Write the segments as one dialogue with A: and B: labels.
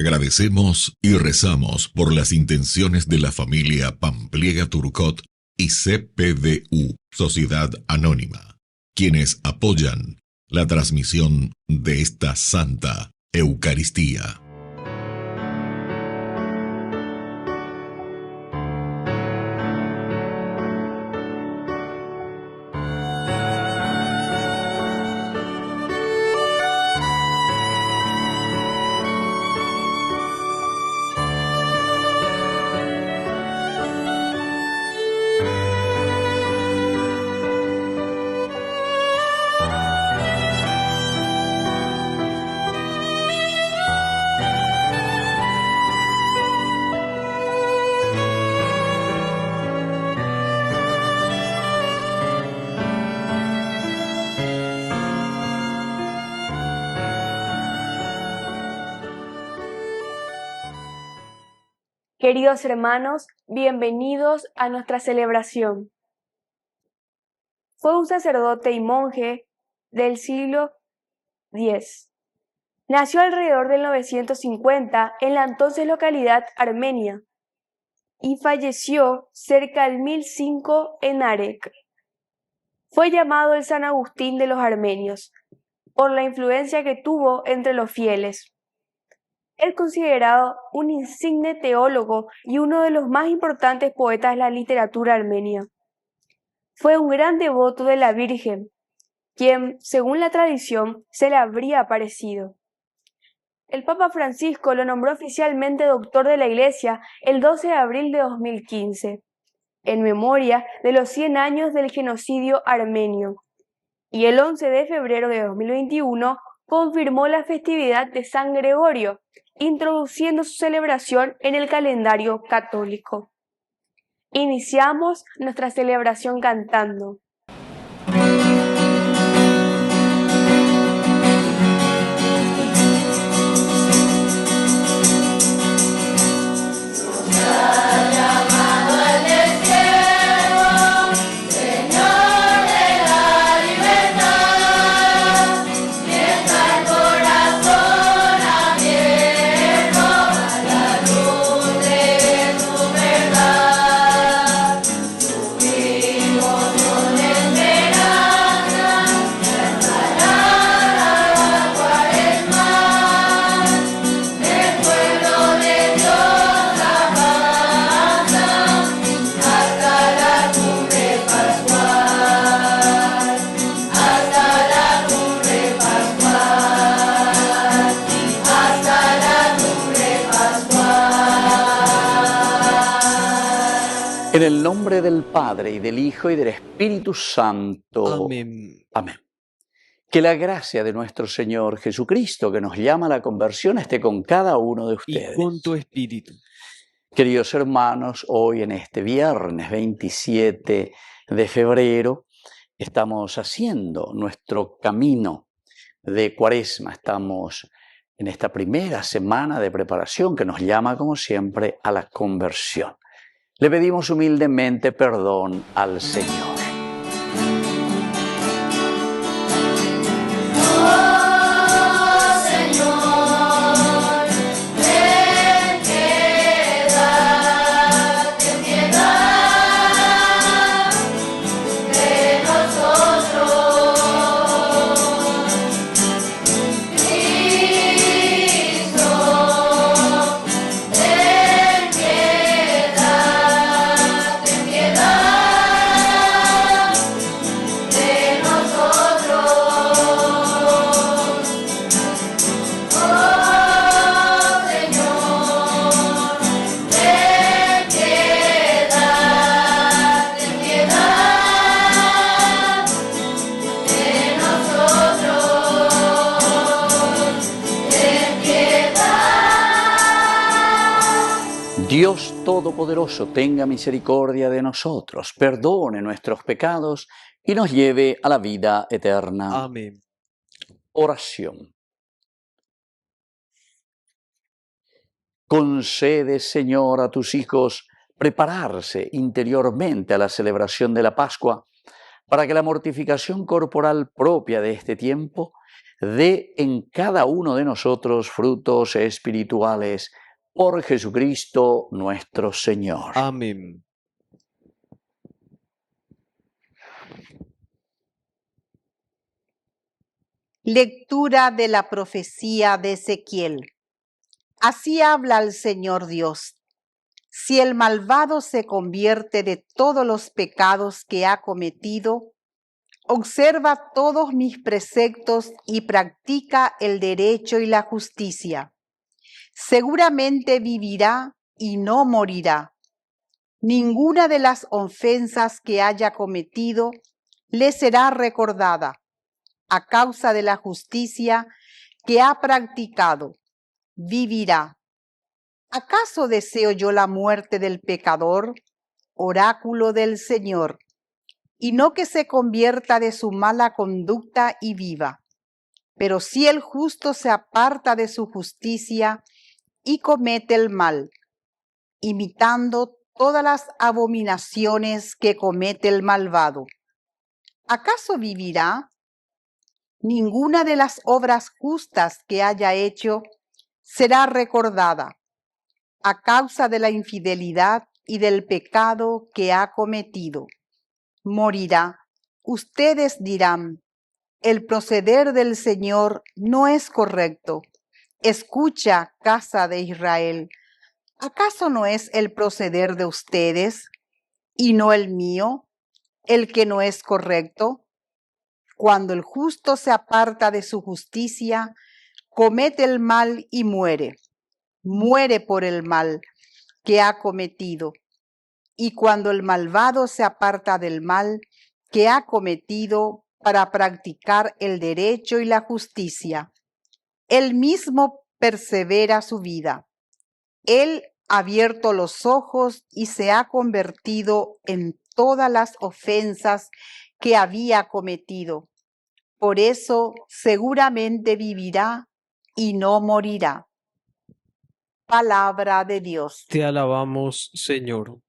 A: Agradecemos y rezamos por las intenciones de la familia Pampliega Turcot y CPDU, Sociedad Anónima, quienes apoyan la transmisión de esta Santa Eucaristía.
B: Queridos hermanos, bienvenidos a nuestra celebración. Fue un sacerdote y monje del siglo X. Nació alrededor del 950 en la entonces localidad armenia y falleció cerca del 1005 en Arek. Fue llamado el San Agustín de los armenios por la influencia que tuvo entre los fieles. Es considerado un insigne teólogo y uno de los más importantes poetas de la literatura armenia. Fue un gran devoto de la Virgen, quien, según la tradición, se le habría aparecido. El Papa Francisco lo nombró oficialmente doctor de la Iglesia el 12 de abril de 2015, en memoria de los 100 años del genocidio armenio, y el 11 de febrero de 2021 confirmó la festividad de San Gregorio, introduciendo su celebración en el calendario católico. Iniciamos nuestra celebración cantando.
C: En el nombre del Padre, y del Hijo, y del Espíritu Santo.
D: Amén.
C: Amén. Que la gracia de nuestro Señor Jesucristo, que nos llama a la conversión, esté con cada uno de ustedes.
D: Y con tu espíritu.
C: Queridos hermanos, hoy en este viernes 27 de febrero, estamos haciendo nuestro camino de Cuaresma. Estamos en esta primera semana de preparación que nos llama, como siempre, a la conversión. Le pedimos humildemente perdón al Señor. Dios Todopoderoso, tenga misericordia de nosotros, perdone nuestros pecados y nos lleve a la vida eterna.
D: Amén.
C: Oración. Concede, Señor, a tus hijos prepararse interiormente a la celebración de la Pascua, para que la mortificación corporal propia de este tiempo dé en cada uno de nosotros frutos espirituales por Jesucristo nuestro Señor.
D: Amén.
E: Lectura de la profecía de Ezequiel. Así habla el Señor Dios. Si el malvado se convierte de todos los pecados que ha cometido, observa todos mis preceptos y practica el derecho y la justicia, seguramente vivirá y no morirá. Ninguna de las ofensas que haya cometido le será recordada a causa de la justicia que ha practicado. Vivirá. ¿Acaso deseo yo la muerte del pecador, oráculo del Señor, y no que se convierta de su mala conducta y viva? Pero si el justo se aparta de su justicia y comete el mal, imitando todas las abominaciones que comete el malvado, ¿acaso vivirá? Ninguna de las obras justas que haya hecho será recordada a causa de la infidelidad y del pecado que ha cometido. Morirá. Ustedes dirán, el proceder del Señor no es correcto. Escucha, casa de Israel, ¿acaso no es el proceder de ustedes y no el mío, el que no es correcto? Cuando el justo se aparta de su justicia, comete el mal y muere. Muere por el mal que ha cometido. Y cuando el malvado se aparta del mal que ha cometido para practicar el derecho y la justicia, él mismo persevera su vida. Él ha abierto los ojos y se ha convertido en todas las ofensas que había cometido. Por eso seguramente vivirá y no morirá. Palabra de Dios.
D: Te alabamos, Señor.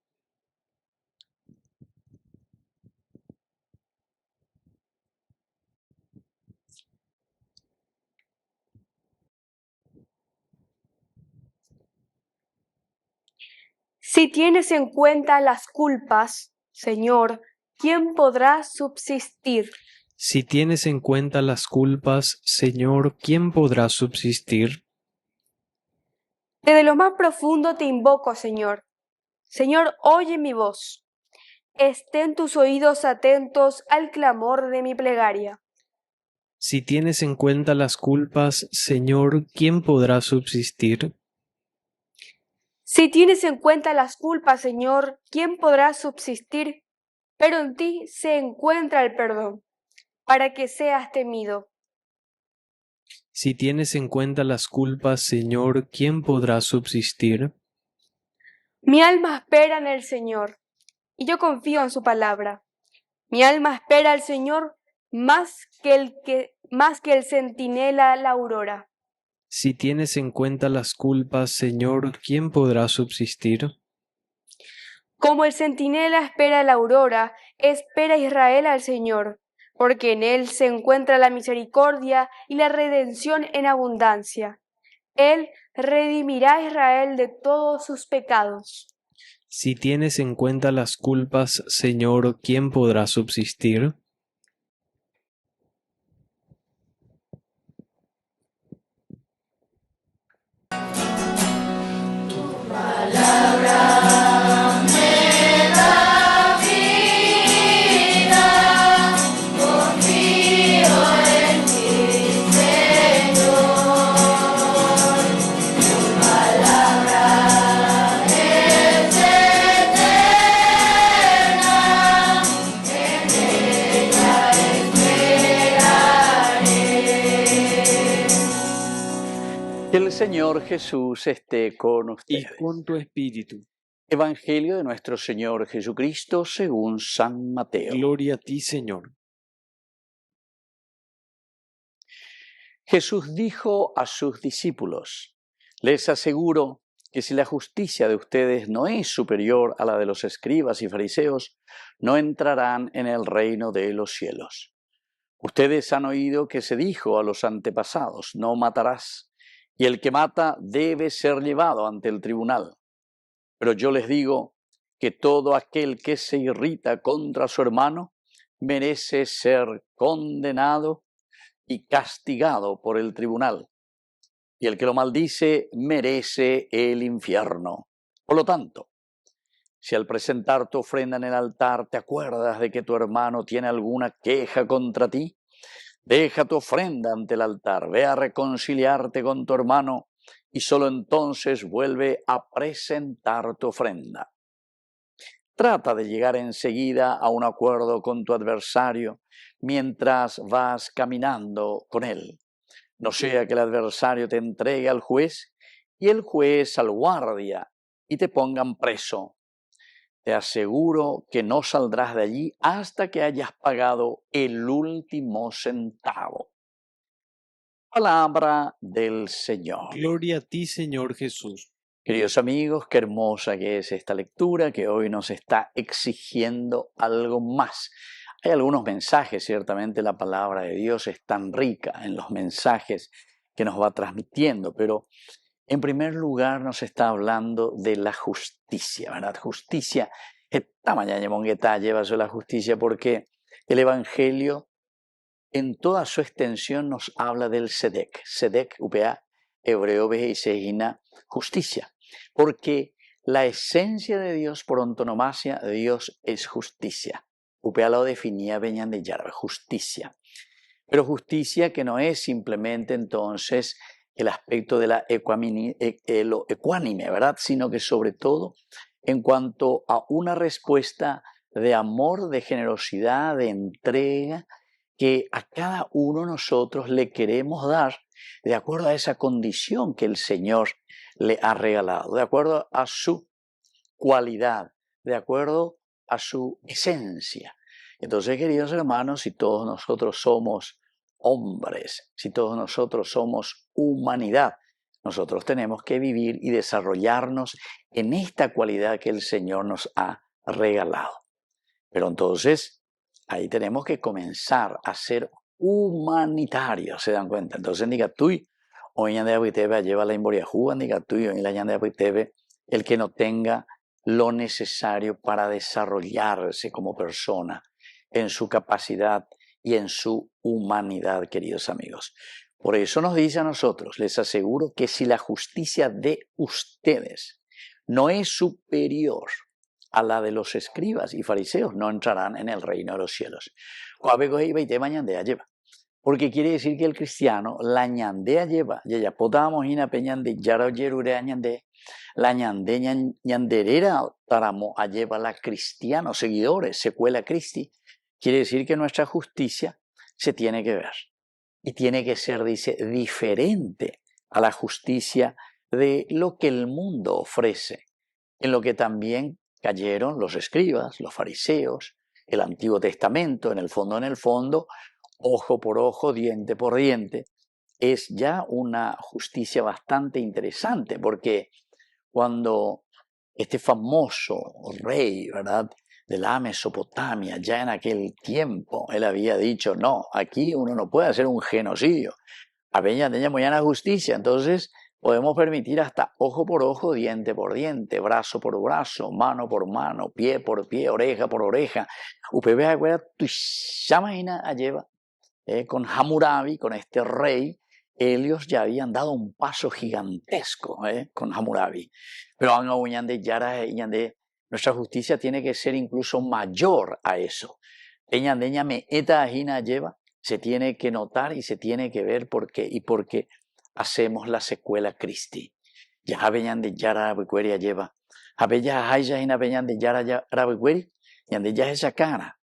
B: Si tienes en cuenta las culpas, Señor, ¿quién podrá subsistir?
D: Si tienes en cuenta las culpas, Señor, ¿quién podrá subsistir?
B: Desde lo más profundo te invoco, Señor. Señor, oye mi voz. Estén tus oídos atentos al clamor de mi plegaria.
D: Si tienes en cuenta las culpas, Señor, ¿quién podrá subsistir?
B: Si tienes en cuenta las culpas, Señor, ¿quién podrá subsistir? Pero en ti se encuentra el perdón, para que seas temido.
D: Si tienes en cuenta las culpas, Señor, ¿quién podrá subsistir?
B: Mi alma espera en el Señor, y yo confío en su palabra. Mi alma espera al Señor más que el centinela la aurora.
D: Si tienes en cuenta las culpas, Señor, ¿quién podrá subsistir?
B: Como el centinela espera la aurora, espera Israel al Señor, porque en él se encuentra la misericordia y la redención en abundancia. Él redimirá a Israel de todos sus pecados.
D: Si tienes en cuenta las culpas, Señor, ¿quién podrá subsistir?
C: Que el Señor Jesús esté con
D: Y
C: ustedes.
D: con tu espíritu.
C: Evangelio de nuestro Señor Jesucristo según San Mateo.
D: Gloria a ti, Señor.
C: Jesús dijo a sus discípulos: les aseguro que si la justicia de ustedes no es superior a la de los escribas y fariseos, no entrarán en el reino de los cielos. Ustedes han oído que se dijo a los antepasados, no matarás, y el que mata debe ser llevado ante el tribunal. Pero yo les digo que todo aquel que se irrita contra su hermano merece ser condenado y castigado por el tribunal. Y el que lo maldice merece el infierno. Por lo tanto, si al presentar tu ofrenda en el altar te acuerdas de que tu hermano tiene alguna queja contra ti, deja tu ofrenda ante el altar, ve a reconciliarte con tu hermano y solo entonces vuelve a presentar tu ofrenda. Trata de llegar enseguida a un acuerdo con tu adversario mientras vas caminando con él. No sea que el adversario te entregue al juez y el juez al guardia y te pongan preso. Te aseguro que no saldrás de allí hasta que hayas pagado el último centavo. Palabra del Señor.
D: Gloria a ti, Señor Jesús.
C: Queridos amigos, qué hermosa que es esta lectura que hoy nos está exigiendo algo más. Hay algunos mensajes, ciertamente la palabra de Dios es tan rica en los mensajes que nos va transmitiendo, pero en primer lugar nos está hablando de la justicia, ¿verdad? Justicia, esta mañana mongueta lleva la justicia porque el Evangelio en toda su extensión nos habla del Sedek. Sedek, UPA, hebreo, vejeisegina, justicia. Porque la esencia de Dios, por antonomasia, Dios es justicia. UPA lo definía Beñán de Yarba, justicia. Pero justicia que no es simplemente entonces el aspecto de lo ecuánime, ¿verdad? Sino que sobre todo en cuanto a una respuesta de amor, de generosidad, de entrega, que a cada uno de nosotros le queremos dar de acuerdo a esa condición que el Señor le ha regalado, de acuerdo a su cualidad, de acuerdo a su esencia. Entonces, queridos hermanos, si todos nosotros somos hombres, si todos nosotros somos humanidad, nosotros tenemos que vivir y desarrollarnos en esta cualidad que el Señor nos ha regalado. Pero entonces, ahí tenemos que comenzar a ser humanitarios, ¿se dan cuenta? Entonces, diga tú, hoy en día lleva la imboriajú, diga tú, hoy la el que no tenga lo necesario para desarrollarse como persona en su capacidad y en su humanidad, queridos amigos. Por eso nos dice a nosotros, les aseguro que si la justicia de ustedes no es superior a la de los escribas y fariseos, no entrarán en el reino de los cielos. Porque quiere decir que el cristiano la ñandea lleva, ya podamos ir a peñande, yara yerure añande, la ñandea ñanderera taramo a lleva la cristianos, seguidores, secuela Cristi. Quiere decir que nuestra justicia se tiene que ver y tiene que ser, dice, diferente a la justicia de lo que el mundo ofrece, en lo que también cayeron los escribas, los fariseos, el Antiguo Testamento, en el fondo, ojo por ojo, diente por diente, es ya una justicia bastante interesante, porque cuando este famoso rey, ¿verdad?, de la Mesopotamia, ya en aquel tiempo, él había dicho, no, aquí uno no puede hacer un genocidio, apenas teníamos ya la justicia, entonces podemos permitir hasta ojo por ojo, diente por diente, brazo por brazo, mano por mano, pie por pie, oreja por oreja. UPB acuerda, tu imagina a lleva con Hammurabi, con este rey, ellos ya habían dado un paso gigantesco con Hammurabi. Pero nuestra justicia tiene que ser incluso mayor a eso. Se tiene que notar y se tiene que ver por qué y porque hacemos la secuela Christi. Ya veñan de Yara Becueria lleva. Abella Haya y veñan de Yara Becueri y ande ya esa cara.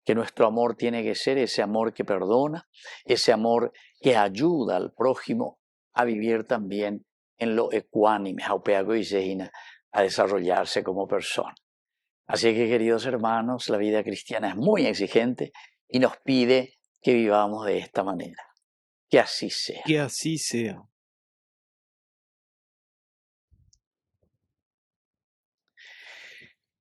C: Que nuestro amor tiene que ser ese amor que perdona, ese amor que ayuda al prójimo a vivir también en lo ecuánime, a desarrollarse como persona. Así que, queridos hermanos, la vida cristiana es muy exigente y nos pide que vivamos de esta manera. Que así sea.
D: Que así sea.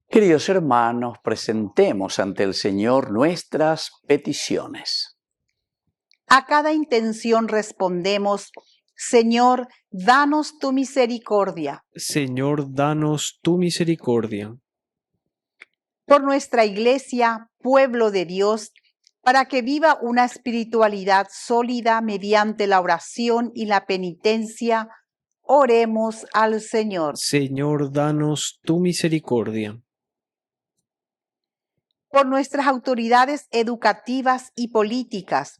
C: Queridos hermanos, presentemos ante el Señor nuestras peticiones.
E: A cada intención respondemos: Señor, danos tu misericordia.
D: Señor, danos tu misericordia.
E: Por nuestra Iglesia, pueblo de Dios, para que viva una espiritualidad sólida mediante la oración y la penitencia, oremos al Señor.
D: Señor, danos tu misericordia.
E: Por nuestras autoridades educativas y políticas,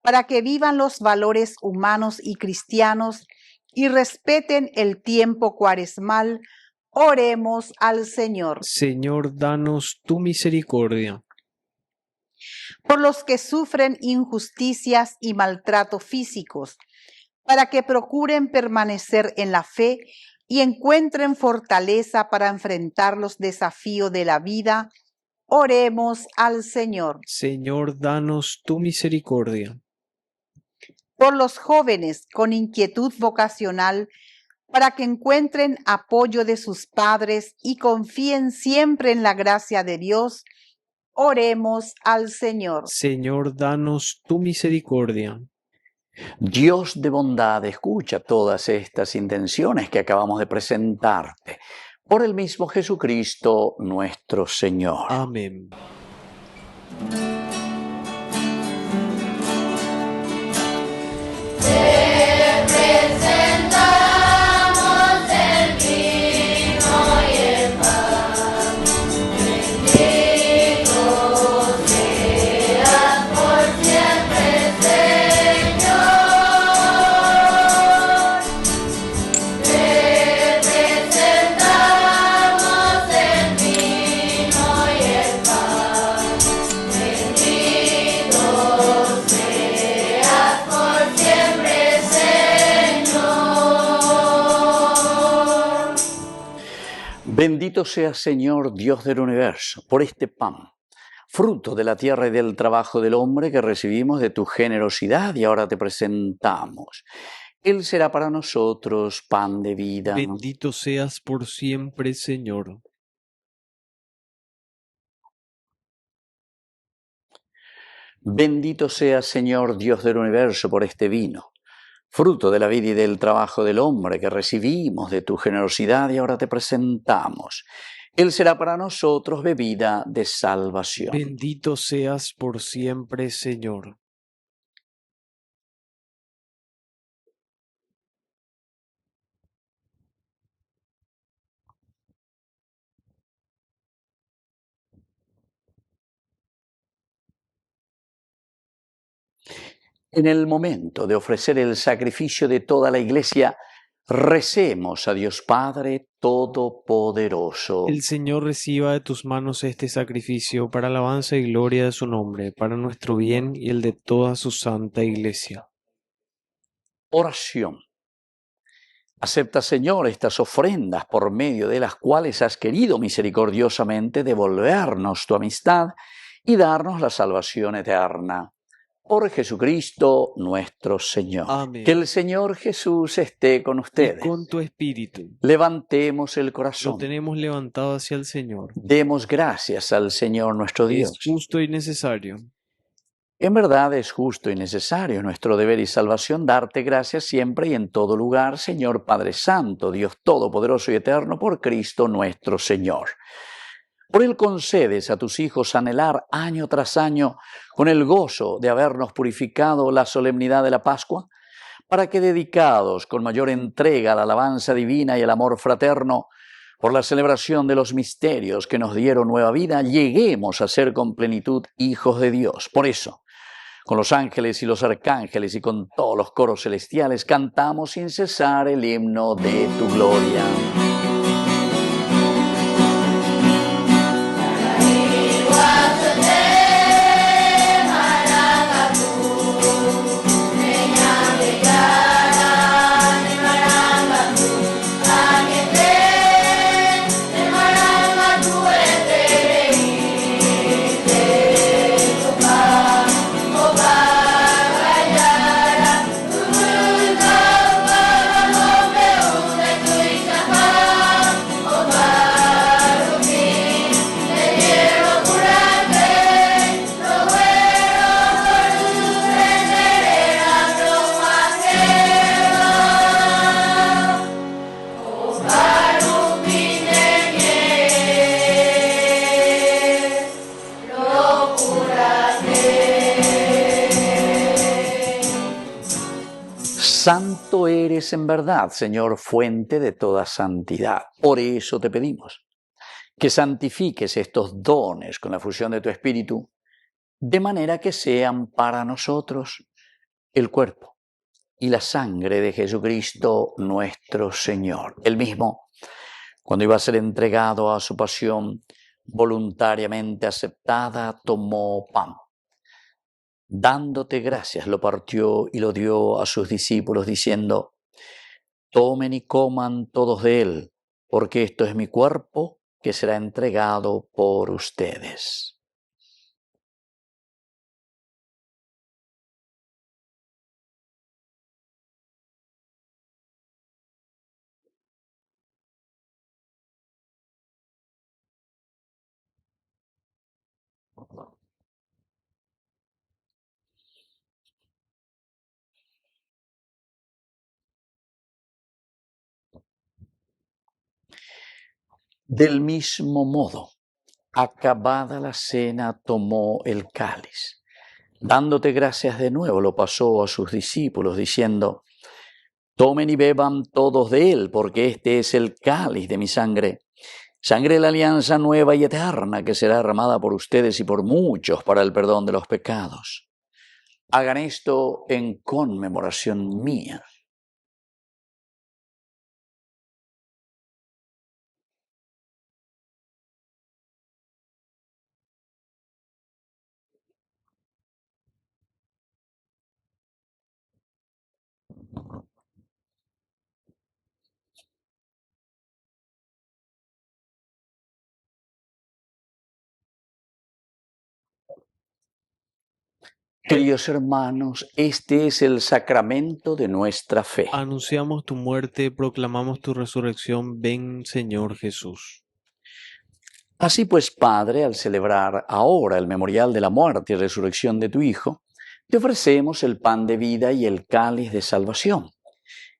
E: para que vivan los valores humanos y cristianos y respeten el tiempo cuaresmal, oremos al Señor.
D: Señor, danos tu misericordia.
E: Por los que sufren injusticias y maltrato físicos, para que procuren permanecer en la fe y encuentren fortaleza para enfrentar los desafíos de la vida, oremos al Señor.
D: Señor, danos tu misericordia.
E: Por los jóvenes con inquietud vocacional, para que encuentren apoyo de sus padres y confíen siempre en la gracia de Dios, oremos al Señor.
D: Señor, danos tu misericordia.
C: Dios de bondad, escucha todas estas intenciones que acabamos de presentarte. Por el mismo Jesucristo nuestro Señor.
D: Amén.
C: Bendito seas, Señor, Dios del universo, por este pan, fruto de la tierra y del trabajo del hombre que recibimos de tu generosidad y ahora te presentamos. Él será para nosotros pan de vida.
D: Bendito seas por siempre, Señor.
C: Bendito seas, Señor, Dios del universo, por este vino, fruto de la vida y del trabajo del hombre que recibimos de tu generosidad y ahora te presentamos. Él será para nosotros bebida de salvación.
D: Bendito seas por siempre, Señor.
C: En el momento de ofrecer el sacrificio de toda la Iglesia, recemos a Dios Padre Todopoderoso.
D: El Señor reciba de tus manos este sacrificio para alabanza y gloria de su nombre, para nuestro bien y el de toda su santa Iglesia.
C: Oración. Acepta, Señor, estas ofrendas por medio de las cuales has querido misericordiosamente devolvernos tu amistad y darnos la salvación eterna. Por Jesucristo nuestro Señor.
D: Amén.
C: Que el Señor Jesús esté con ustedes.
D: Y con tu espíritu.
C: Levantemos el corazón.
D: Lo tenemos levantado hacia el Señor.
C: Demos gracias al Señor nuestro Dios.
D: Es justo y necesario.
C: En verdad es justo y necesario, nuestro deber y salvación, darte gracias siempre y en todo lugar, Señor Padre Santo, Dios Todopoderoso y Eterno, por Cristo nuestro Señor. Por Él concedes a tus hijos anhelar año tras año con el gozo de habernos purificado la solemnidad de la Pascua, para que dedicados con mayor entrega a la alabanza divina y al amor fraterno, por la celebración de los misterios que nos dieron nueva vida, lleguemos a ser con plenitud hijos de Dios. Por eso, con los ángeles y los arcángeles y con todos los coros celestiales, cantamos sin cesar el himno de tu gloria.
F: Bye.
C: Santo eres en verdad, Señor, fuente de toda santidad. Por eso te pedimos que santifiques estos dones con la fusión de tu Espíritu, de manera que sean para nosotros el cuerpo y la sangre de Jesucristo nuestro Señor. Él mismo, cuando iba a ser entregado a su pasión voluntariamente aceptada, tomó pan. Dándote gracias, lo partió y lo dio a sus discípulos, diciendo: tomen y coman todos de él, porque esto es mi cuerpo que será entregado por ustedes. Del mismo modo, acabada la cena, tomó el cáliz. Dándote gracias de nuevo, lo pasó a sus discípulos, diciendo: tomen y beban todos de él, porque este es el cáliz de mi sangre, sangre de la alianza nueva y eterna, que será derramada por ustedes y por muchos para el perdón de los pecados. Hagan esto en conmemoración mía. Queridos hermanos, este es el sacramento de nuestra fe.
D: Anunciamos tu muerte, proclamamos tu resurrección. Ven, Señor Jesús.
C: Así pues, Padre, al celebrar ahora el memorial de la muerte y resurrección de tu Hijo, te ofrecemos el pan de vida y el cáliz de salvación.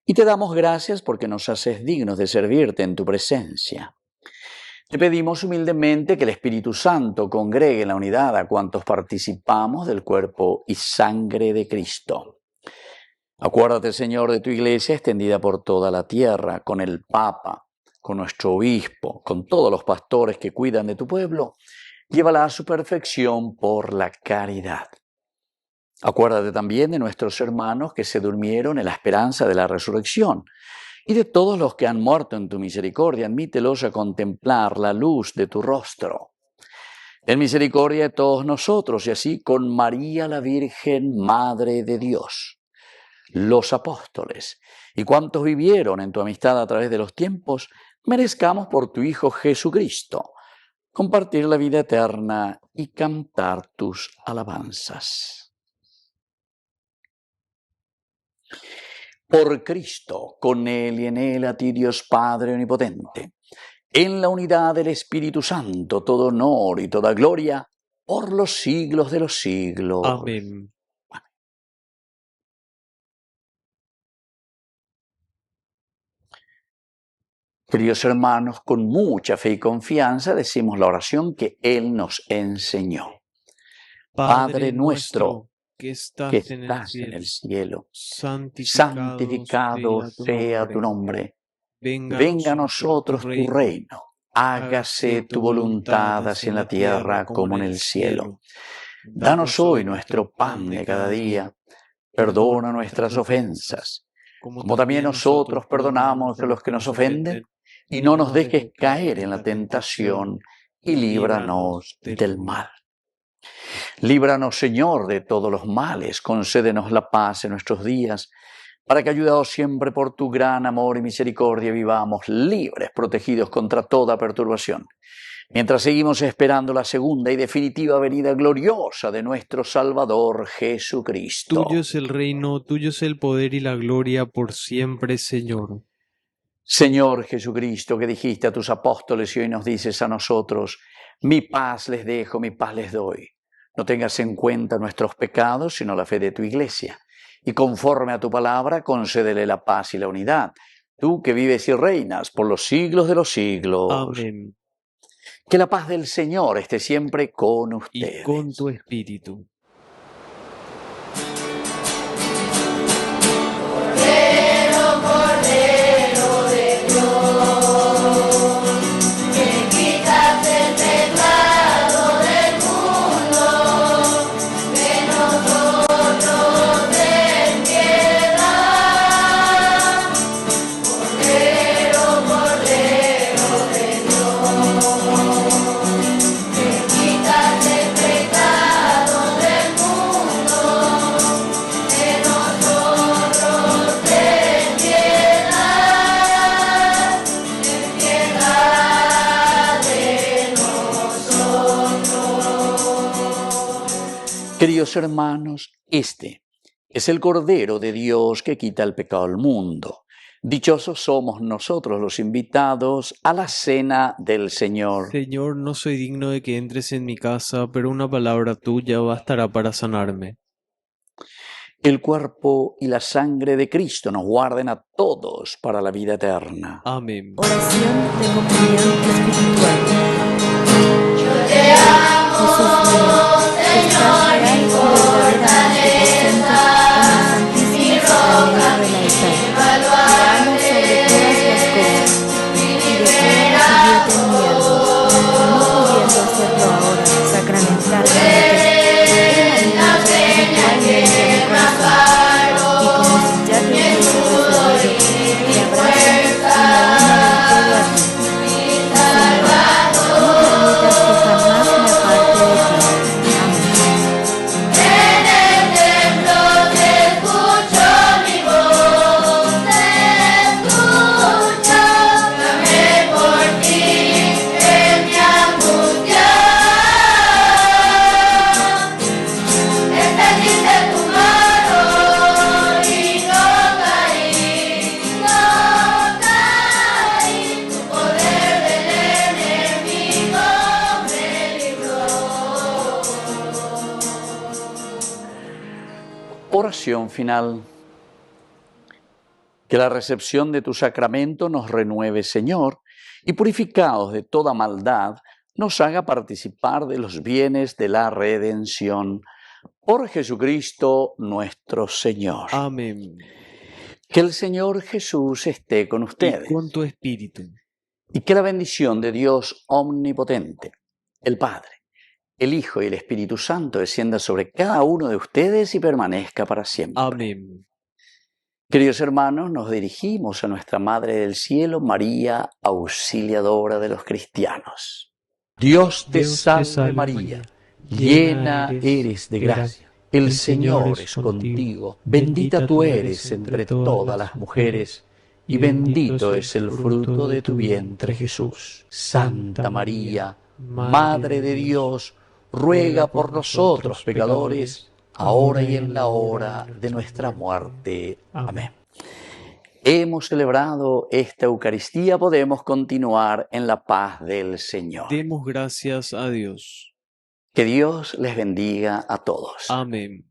C: Y te damos gracias porque nos haces dignos de servirte en tu presencia. Te pedimos humildemente que el Espíritu Santo congregue en la unidad a cuantos participamos del cuerpo y sangre de Cristo. Acuérdate, Señor, de tu Iglesia extendida por toda la tierra, con el Papa, con nuestro obispo, con todos los pastores que cuidan de tu pueblo. Llévala a su perfección por la caridad. Acuérdate también de nuestros hermanos que se durmieron en la esperanza de la resurrección, y de todos los que han muerto en tu misericordia. Admítelos a contemplar la luz de tu rostro. Ten misericordia de todos nosotros, y así con María la Virgen, Madre de Dios, los apóstoles y cuantos vivieron en tu amistad a través de los tiempos, merezcamos por tu Hijo Jesucristo compartir la vida eterna y cantar tus alabanzas. Por Cristo, con Él y en Él, a ti Dios Padre Omnipotente, en la unidad del Espíritu Santo, todo honor y toda gloria, por los siglos de los siglos.
D: Amén.
C: Queridos hermanos, con mucha fe y confianza decimos la oración que Él nos enseñó. Padre nuestro, que estás en el cielo, santificado sea tu nombre. Venga a nosotros tu reino. Hágase tu voluntad, así en la tierra como en el cielo. Danos hoy nuestro pan de cada día. Perdona nuestras ofensas, como también nosotros perdonamos a los que nos ofenden. Y no nos dejes caer en la tentación, y líbranos del mal. Líbranos, Señor, de todos los males, concédenos la paz en nuestros días, para que, ayudados siempre por tu gran amor y misericordia, vivamos libres, protegidos contra toda perturbación, mientras seguimos esperando la segunda y definitiva venida gloriosa de nuestro Salvador Jesucristo.
D: Tuyo es el reino, tuyo es el poder y la gloria por siempre, Señor.
C: Señor Jesucristo, que dijiste a tus apóstoles y hoy nos dices a nosotros: mi paz les dejo, mi paz les doy. No tengas en cuenta nuestros pecados, sino la fe de tu Iglesia. Y conforme a tu palabra, concédele la paz y la unidad. Tú que vives y reinas por los siglos de los siglos.
D: Amén.
C: Que la paz del Señor esté siempre con ustedes.
D: Y con tu espíritu.
F: Yeah.
C: Queridos hermanos, este es el Cordero de Dios que quita el pecado del mundo. Dichosos somos nosotros los invitados a la cena del Señor.
D: Señor, no soy digno de que entres en mi casa, pero una palabra tuya bastará para sanarme.
C: El cuerpo y la sangre de Cristo nos guarden a todos para la vida eterna.
D: Amén.
F: Oración de comunión espiritual. Yo te amo, Jesús mío, que estás real y verdaderamente presente en la Santísima Sacramental del altar. Te amo sobre todas las cosas y deseo recibirte en mi alma, no pudiendo hacerlo ahora sacramentalmente.
C: Oración final. Que la recepción de tu sacramento nos renueve, Señor, y purificados de toda maldad, nos haga participar de los bienes de la redención. Por Jesucristo nuestro Señor.
D: Amén.
C: Que el Señor Jesús esté con ustedes.
D: Y con tu espíritu.
C: Y que la bendición de Dios omnipotente, el Padre, el Hijo y el Espíritu Santo descienda sobre cada uno de ustedes y permanezca para siempre.
D: Amén.
C: Queridos hermanos, nos dirigimos a nuestra Madre del Cielo, María, auxiliadora de los cristianos. Dios te salve María, llena eres de gracia. El Señor es contigo, bendita tú eres entre todas las mujeres, y bendito es el fruto de tu vientre Jesús. Santa María, Madre de Dios, ruega por nosotros pecadores, ahora y en la hora de nuestra muerte. Amén. Hemos celebrado esta Eucaristía, podemos continuar en la paz del Señor.
D: Demos gracias a Dios.
C: Que Dios les bendiga a todos.
D: Amén.